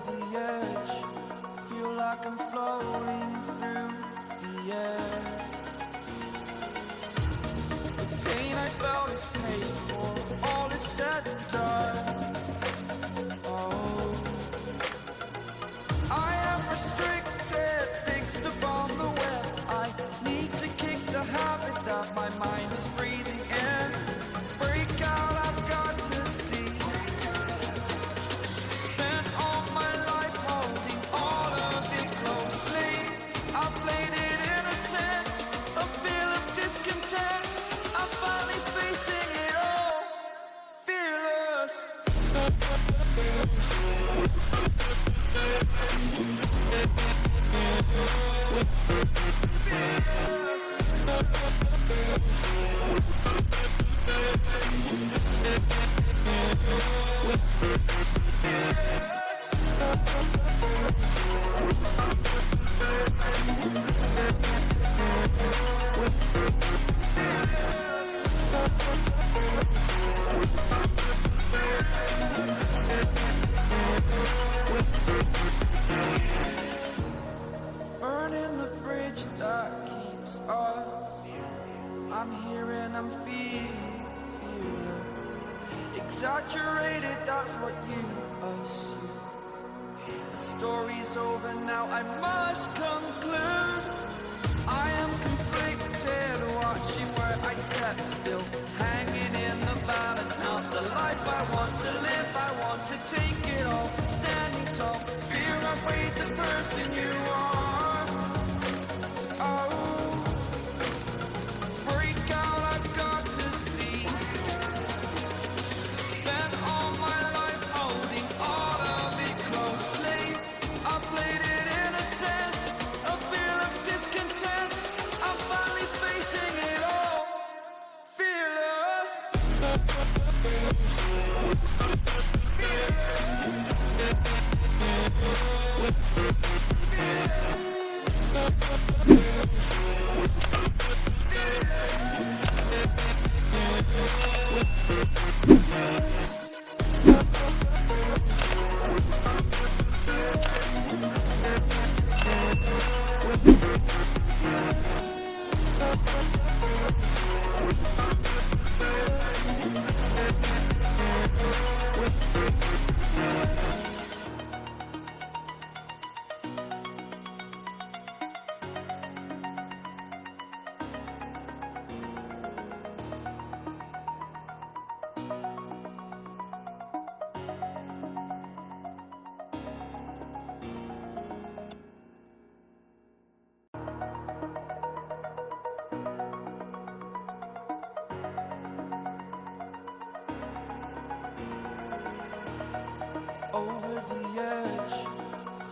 the edge, feel like I'm floating through the air. The pain I felt is paid for, all is said and done. Oh, I am restricted, fixed upon the web. I need to kick the habit that my mind is breathing in. Break out, I've got to see. Spent all my life holding all of it closely. I played it innocent, a feel of discontent. I'm finally facing it all, fearless. Burning the bridge that keeps us. I'm here and I'm feeling exaggerated, that's what you assume. The story's over now, I must conclude. I am conflicted, watching where I step still, hanging in the balance. Not the life I want to live, I want to take it all. Standing tall, fear I weighed the person you are. Oh, break out, I've got to see. Spent all my life holding all of it closely. I played it innocent, a feel of discontent. I'm finally facing it all, fearless. Over the edge,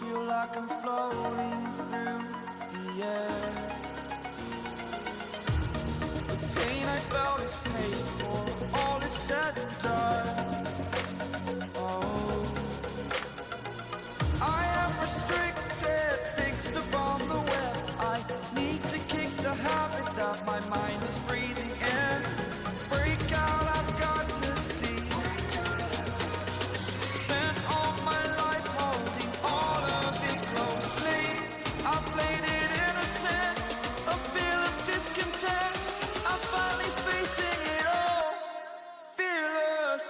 feel like I'm floating through the air. The pain I felt is paid for, all is said and done. Oh, I am restricted, fixed upon the web. I need to kick the habit that my mind is breathing in. Break out, I've got to see. Spent all my life holding all of it closely. I played it innocent, a feel of discontent. I'm finally facing it all, fearless.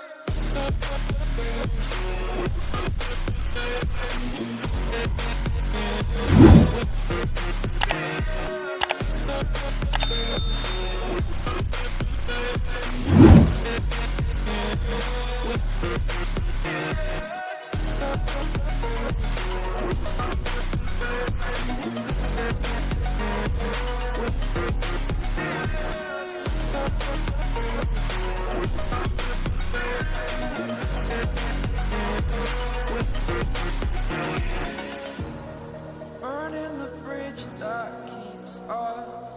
Burning the bridge that keeps us.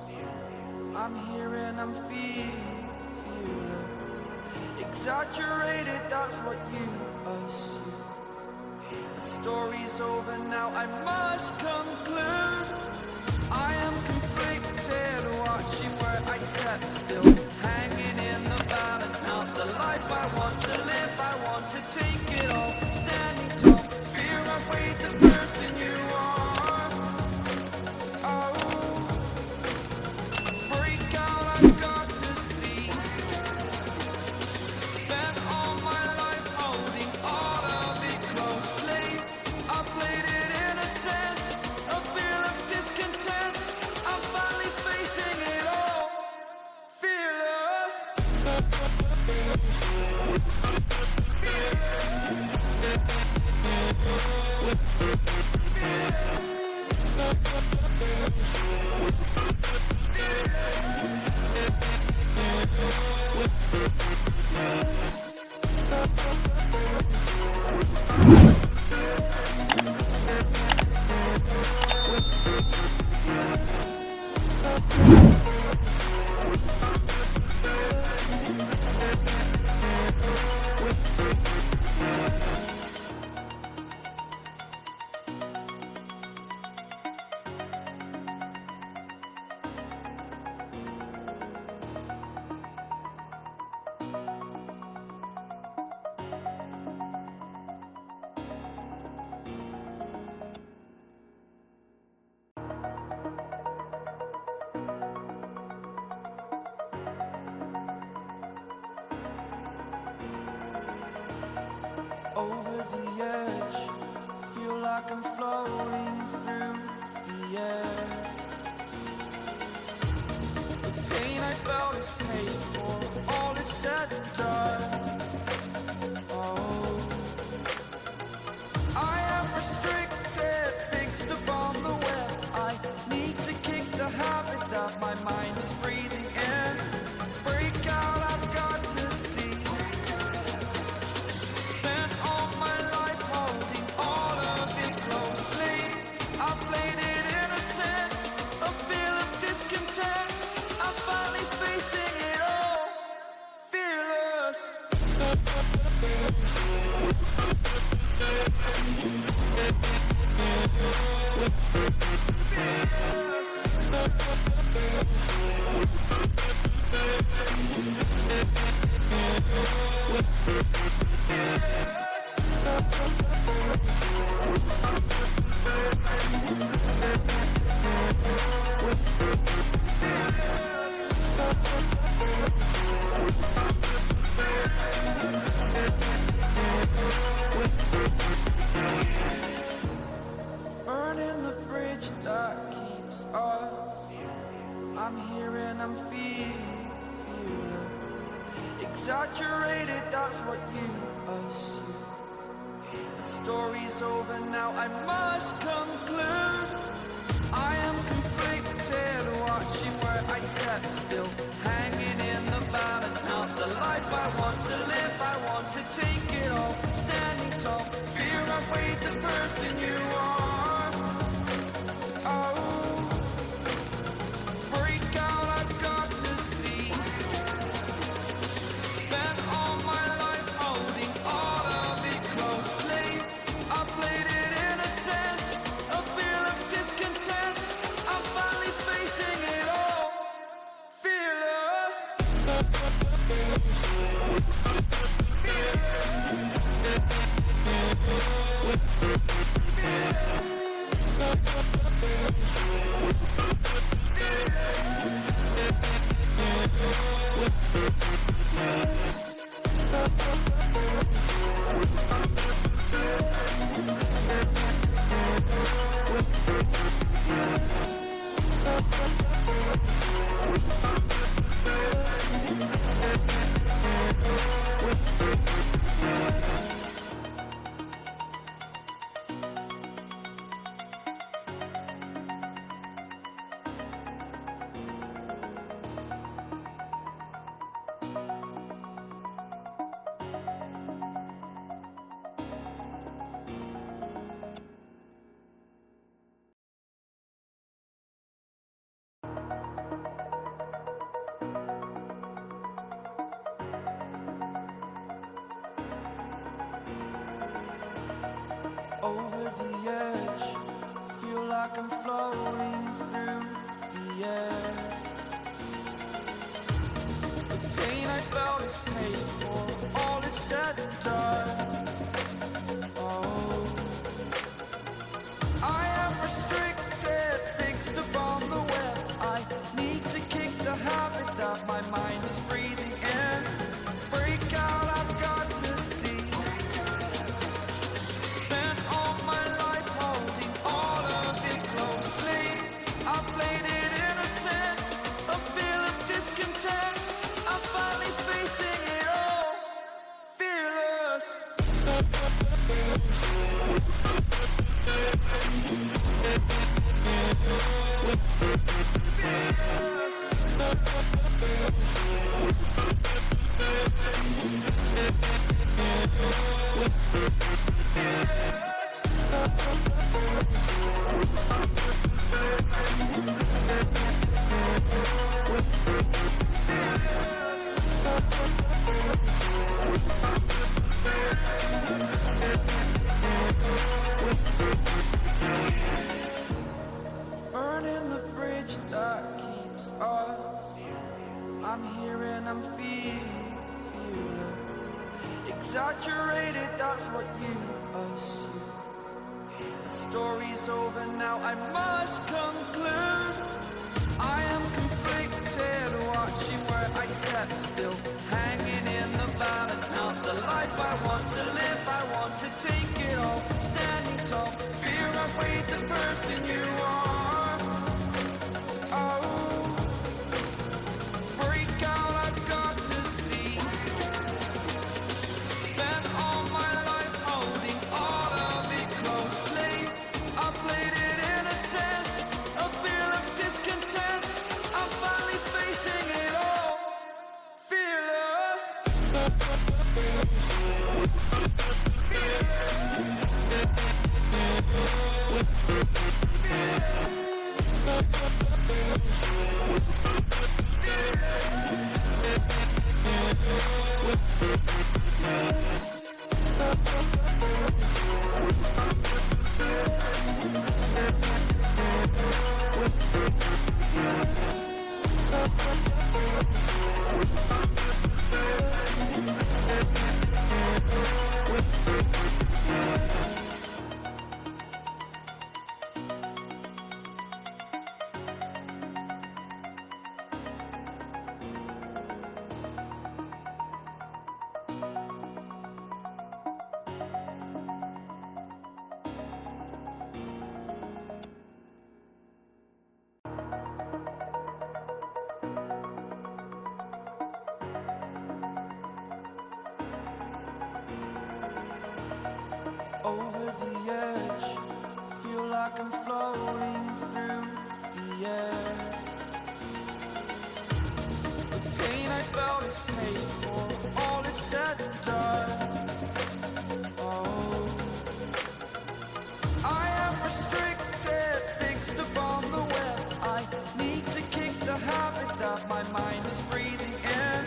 I'm here and I'm feeling exaggerated, that's what you assume. The story's over now, I must conclude. I am conflicted, watching where I step still, hanging in the balance. Not the life I want to live, I want to take it all. Standing tall, fear I Over the edge, feel like I'm floating through the air. The pain I felt is paid for, all is said and done. Oh, I am restricted, fixed upon the web. I need to kick the habit that my mind is breathing in. Break out, I've got to see. Spent all my life holding all of it closely. I played it innocent, a feel of discontent. I'm finally facing it all, fearless. Burning the bridge that keeps us. I'm here and I'm feeling exaggerated, that's what you assume. The story's over now, I must conclude. I am conflicted, watching where I step still, hanging in the balance. Not the life I want to live, I want to take it all. Standing tall, fear I weighed the person you are. Oh, break out, I've got to see. Spent all my life holding all of it closely. I played it innocent, a feel of discontent. I'm finally facing it all, fearless. Over the edge, feel like I'm floating through the air. The pain I felt is paid for, all is said and done. Oh, I am restricted, fixed upon the web. I need to kick the habit that my mind is breathing in. Break out, I've got to see. Spent all my life holding all of it closely. I played it innocent, Burning the bridge that keeps us. I'm here and I'm feeling exaggerated, that's what you assume. The story's over now, I must conclude. I am conflicted, watching where I step still, hanging in the balance. Not the life I want to live, I want to take it all. Standing tall, fear I weighed the person you are. Oh, break out, I've got to see. Spent all my life holding all of it closely. I played it in a sense, a feel of discontent. I'm finally facing it all, fearless. Over the edge, feel like I'm floating through the air. The pain I felt is paid for, all is said and done. Oh, I am restricted, fixed upon the web. I need to kick the habit that my mind is breathing in.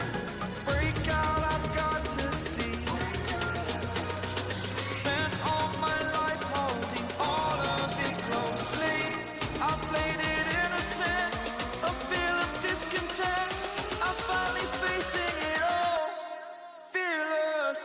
Break out, I've got to see. Spent all my life holding all of it closely. I played it in a sense, a feel of discontent. I'm finally facing it all, fearless.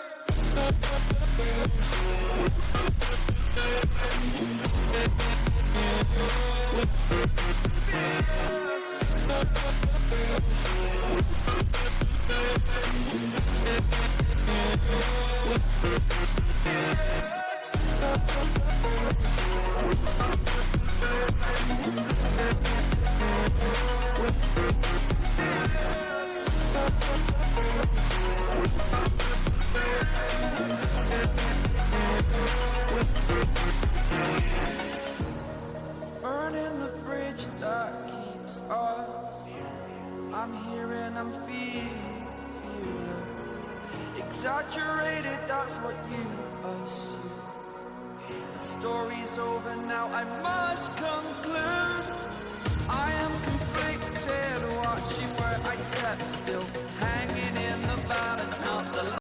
Burning the bridge that keeps us. I'm here and I'm feeling exaggerated, that's what you assume. The story's over now, I must conclude. I am conflicted, watching where I step still,